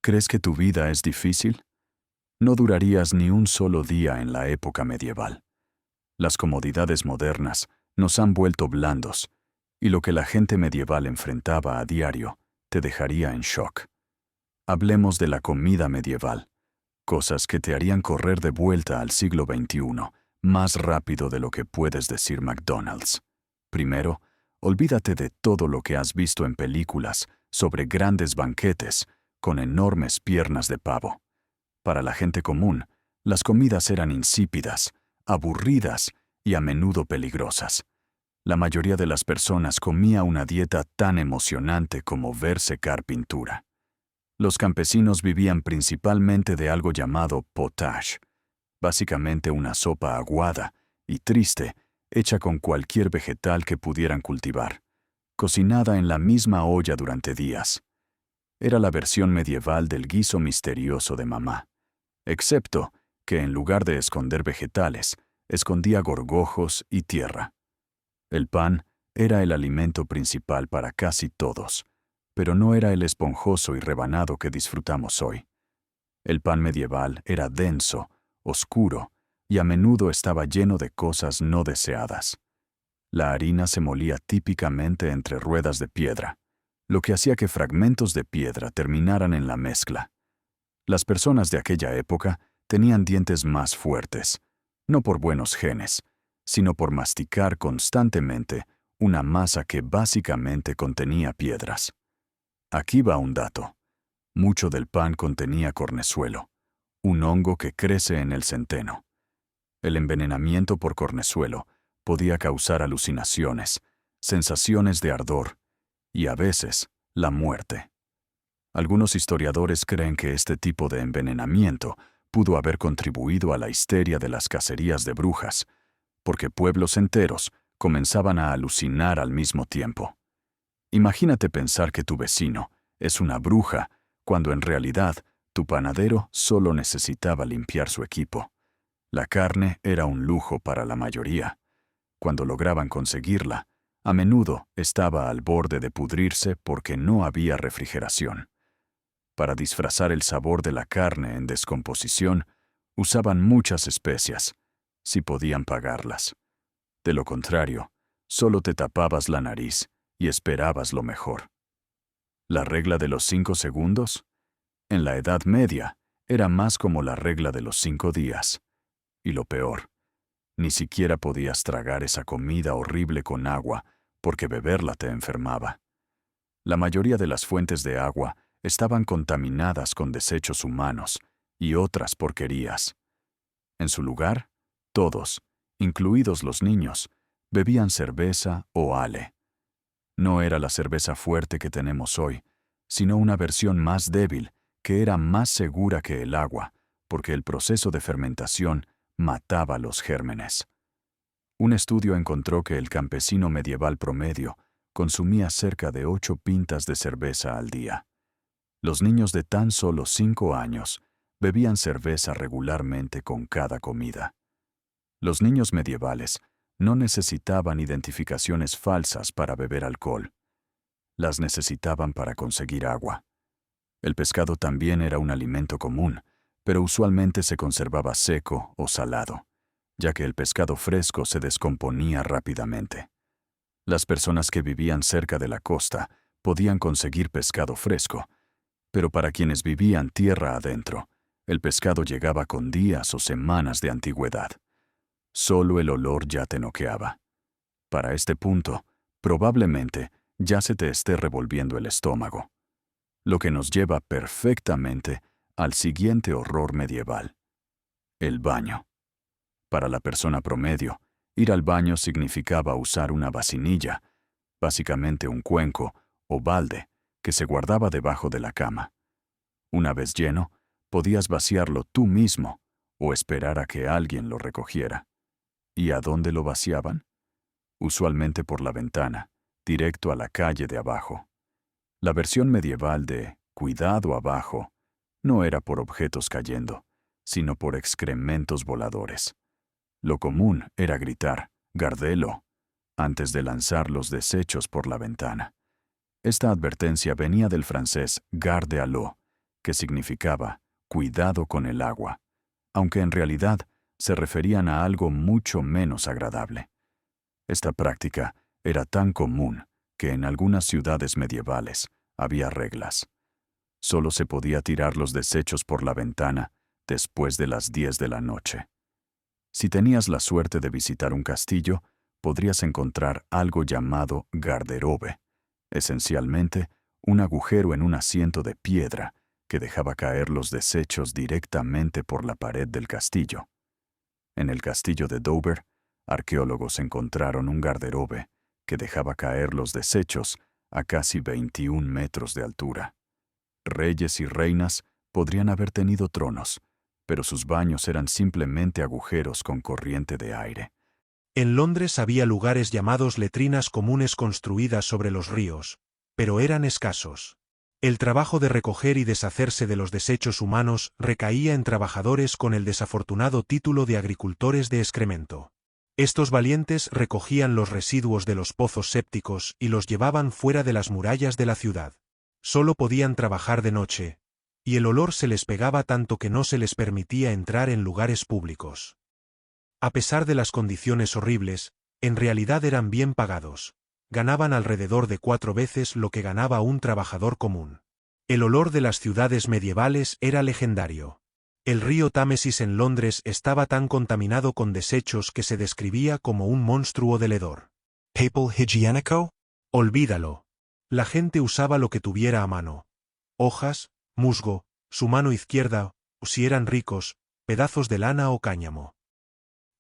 ¿Crees que tu vida es difícil? No durarías ni un solo día en la época medieval. Las comodidades modernas nos han vuelto blandos, y lo que la gente medieval enfrentaba a diario te dejaría en shock. Hablemos de la comida medieval, cosas que te harían correr de vuelta al siglo XXI, más rápido de lo que puedes decir McDonald's. Primero, olvídate de todo lo que has visto en películas sobre grandes banquetes con enormes piernas de pavo. Para la gente común, las comidas eran insípidas, aburridas y a menudo peligrosas. La mayoría de las personas comía una dieta tan emocionante como ver secar pintura. Los campesinos vivían principalmente de algo llamado potage, básicamente una sopa aguada y triste, hecha con cualquier vegetal que pudieran cultivar, cocinada en la misma olla durante días. Era la versión medieval del guiso misterioso de mamá, excepto que en lugar de esconder vegetales, escondía gorgojos y tierra. El pan era el alimento principal para casi todos, pero no era el esponjoso y rebanado que disfrutamos hoy. El pan medieval era denso, oscuro, y a menudo estaba lleno de cosas no deseadas. La harina se molía típicamente entre ruedas de piedra, lo que hacía que fragmentos de piedra terminaran en la mezcla. Las personas de aquella época tenían dientes más fuertes, no por buenos genes, sino por masticar constantemente una masa que básicamente contenía piedras. Aquí va un dato. Mucho del pan contenía cornezuelo, un hongo que crece en el centeno. El envenenamiento por cornezuelo podía causar alucinaciones, sensaciones de ardor y, a veces, la muerte. Algunos historiadores creen que este tipo de envenenamiento pudo haber contribuido a la histeria de las cacerías de brujas, porque pueblos enteros comenzaban a alucinar al mismo tiempo. Imagínate pensar que tu vecino es una bruja, cuando en realidad tu panadero solo necesitaba limpiar su equipo. La carne era un lujo para la mayoría. Cuando lograban conseguirla, a menudo estaba al borde de pudrirse porque no había refrigeración. Para disfrazar el sabor de la carne en descomposición, usaban muchas especias, si podían pagarlas. De lo contrario, solo te tapabas la nariz y esperabas lo mejor. ¿La regla de los 5 segundos? En la Edad Media, era más como la regla de los 5 días. Y lo peor, ni siquiera podías tragar esa comida horrible con agua, porque beberla te enfermaba. La mayoría de las fuentes de agua estaban contaminadas con desechos humanos y otras porquerías. En su lugar, todos, incluidos los niños, bebían cerveza o ale. No era la cerveza fuerte que tenemos hoy, sino una versión más débil que era más segura que el agua, porque el proceso de fermentación mataba los gérmenes. Un estudio encontró que el campesino medieval promedio consumía cerca de 8 pintas de cerveza al día. Los niños de tan solo 5 años bebían cerveza regularmente con cada comida. Los niños medievales no necesitaban identificaciones falsas para beber alcohol. Las necesitaban para conseguir agua. El pescado también era un alimento común, pero usualmente se conservaba seco o salado, ya que el pescado fresco se descomponía rápidamente. Las personas que vivían cerca de la costa podían conseguir pescado fresco, pero para quienes vivían tierra adentro, el pescado llegaba con días o semanas de antigüedad. Solo el olor ya te noqueaba. Para este punto, probablemente ya se te esté revolviendo el estómago. Lo que nos lleva perfectamente al siguiente horror medieval: el baño. Para la persona promedio, ir al baño significaba usar una vasinilla, básicamente un cuenco o balde, que se guardaba debajo de la cama. Una vez lleno, podías vaciarlo tú mismo o esperar a que alguien lo recogiera. ¿Y a dónde lo vaciaban? Usualmente por la ventana, directo a la calle de abajo. La versión medieval de «cuidado abajo» no era por objetos cayendo, sino por excrementos voladores. Lo común era gritar «Gardelo» antes de lanzar los desechos por la ventana. Esta advertencia venía del francés garde à l'eau, que significaba cuidado con el agua, aunque en realidad se referían a algo mucho menos agradable. Esta práctica era tan común que en algunas ciudades medievales había reglas. Solo se podía tirar los desechos por la ventana después de las 10 de la noche. Si tenías la suerte de visitar un castillo, podrías encontrar algo llamado garderobe, esencialmente un agujero en un asiento de piedra que dejaba caer los desechos directamente por la pared del castillo. En el castillo de Dover, arqueólogos encontraron un garderobe que dejaba caer los desechos a casi 21 metros de altura. Reyes y reinas podrían haber tenido tronos, pero sus baños eran simplemente agujeros con corriente de aire. En Londres había lugares llamados letrinas comunes construidas sobre los ríos, pero eran escasos. El trabajo de recoger y deshacerse de los desechos humanos recaía en trabajadores con el desafortunado título de agricultores de excremento. Estos valientes recogían los residuos de los pozos sépticos y los llevaban fuera de las murallas de la ciudad. Solo podían trabajar de noche, y el olor se les pegaba tanto que no se les permitía entrar en lugares públicos. A pesar de las condiciones horribles, en realidad eran bien pagados. Ganaban alrededor de 4 veces lo que ganaba un trabajador común. El olor de las ciudades medievales era legendario. El río Támesis en Londres estaba tan contaminado con desechos que se describía como un monstruo del hedor. ¿Papel higiénico? Olvídalo. La gente usaba lo que tuviera a mano. Hojas, musgo, su mano izquierda, o si eran ricos, pedazos de lana o cáñamo.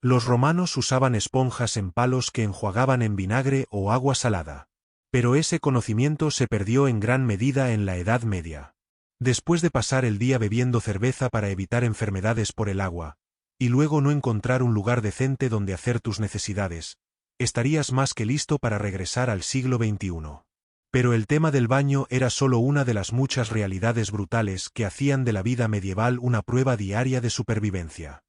Los romanos usaban esponjas en palos que enjuagaban en vinagre o agua salada. Pero ese conocimiento se perdió en gran medida en la Edad Media. Después de pasar el día bebiendo cerveza para evitar enfermedades por el agua, y luego no encontrar un lugar decente donde hacer tus necesidades, estarías más que listo para regresar al siglo XXI. Pero el tema del baño era solo una de las muchas realidades brutales que hacían de la vida medieval una prueba diaria de supervivencia.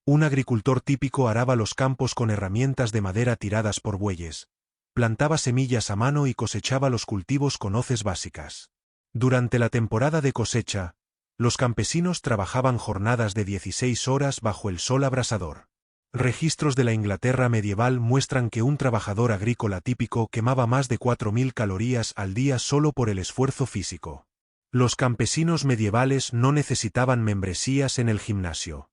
Un agricultor típico araba los campos con herramientas de madera tiradas por bueyes, plantaba semillas a mano y cosechaba los cultivos con hoces básicas. Durante la temporada de cosecha, los campesinos trabajaban jornadas de 16 horas bajo el sol abrasador. Registros de la Inglaterra medieval muestran que un trabajador agrícola típico quemaba más de 4.000 calorías al día solo por el esfuerzo físico. Los campesinos medievales no necesitaban membresías en el gimnasio.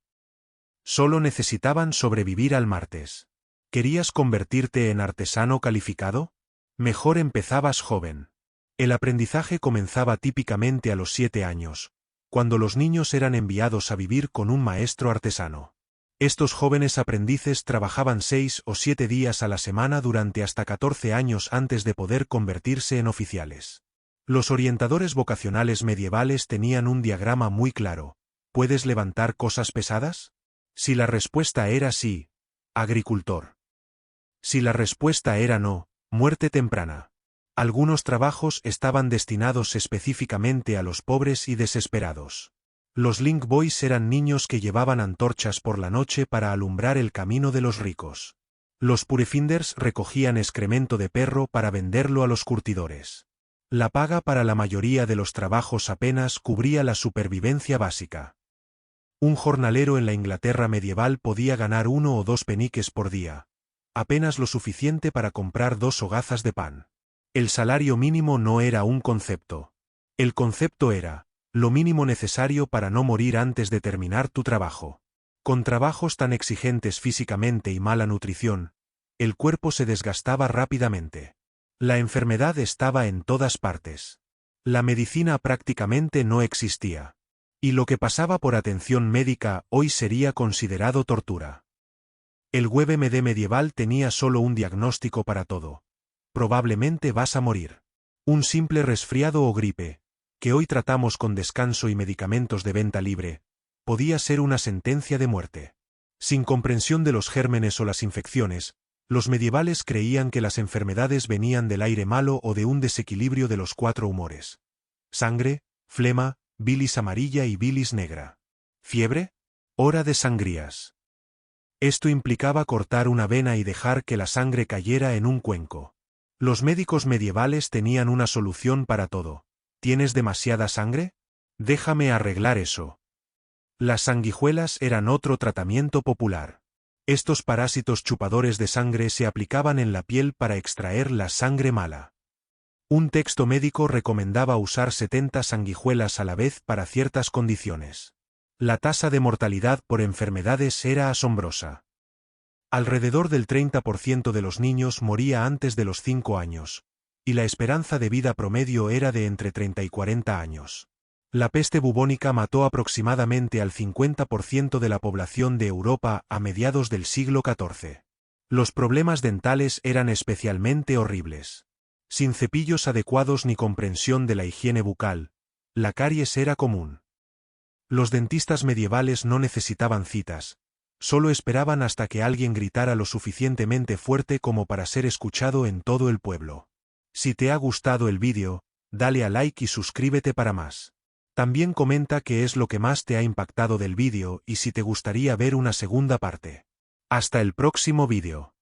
Solo necesitaban sobrevivir al martes. ¿Querías convertirte en artesano calificado? Mejor empezabas joven. El aprendizaje comenzaba típicamente a los 7 años, cuando los niños eran enviados a vivir con un maestro artesano. Estos jóvenes aprendices trabajaban 6 o 7 días a la semana durante hasta 14 años antes de poder convertirse en oficiales. Los orientadores vocacionales medievales tenían un diagrama muy claro. ¿Puedes levantar cosas pesadas? Si la respuesta era sí, agricultor. Si la respuesta era no, muerte temprana. Algunos trabajos estaban destinados específicamente a los pobres y desesperados. Los link boys eran niños que llevaban antorchas por la noche para alumbrar el camino de los ricos. Los purefinders recogían excremento de perro para venderlo a los curtidores. La paga para la mayoría de los trabajos apenas cubría la supervivencia básica. Un jornalero en la Inglaterra medieval podía ganar 1 o 2 peniques por día, apenas lo suficiente para comprar 2 hogazas de pan. El salario mínimo no era un concepto. El concepto era lo mínimo necesario para no morir antes de terminar tu trabajo. Con trabajos tan exigentes físicamente y mala nutrición, el cuerpo se desgastaba rápidamente. La enfermedad estaba en todas partes. La medicina prácticamente no existía. Y lo que pasaba por atención médica hoy sería considerado tortura. El WebMD medieval tenía solo un diagnóstico para todo. Probablemente vas a morir. Un simple resfriado o gripe, que hoy tratamos con descanso y medicamentos de venta libre, podía ser una sentencia de muerte. Sin comprensión de los gérmenes o las infecciones, los medievales creían que las enfermedades venían del aire malo o de un desequilibrio de los 4 humores. Sangre, flema, bilis amarilla y bilis negra. ¿Fiebre? Hora de sangrías. Esto implicaba cortar una vena y dejar que la sangre cayera en un cuenco. Los médicos medievales tenían una solución para todo. ¿Tienes demasiada sangre? Déjame arreglar eso. Las sanguijuelas eran otro tratamiento popular. Estos parásitos chupadores de sangre se aplicaban en la piel para extraer la sangre mala. Un texto médico recomendaba usar 70 sanguijuelas a la vez para ciertas condiciones. La tasa de mortalidad por enfermedades era asombrosa. Alrededor del 30% de los niños moría antes de los 5 años, y la esperanza de vida promedio era de entre 30 y 40 años. La peste bubónica mató aproximadamente al 50% de la población de Europa a mediados del siglo XIV. Los problemas dentales eran especialmente horribles. Sin cepillos adecuados ni comprensión de la higiene bucal, la caries era común. Los dentistas medievales no necesitaban citas, solo esperaban hasta que alguien gritara lo suficientemente fuerte como para ser escuchado en todo el pueblo. Si te ha gustado el vídeo, dale a like y suscríbete para más. También comenta qué es lo que más te ha impactado del vídeo y si te gustaría ver una segunda parte. Hasta el próximo vídeo.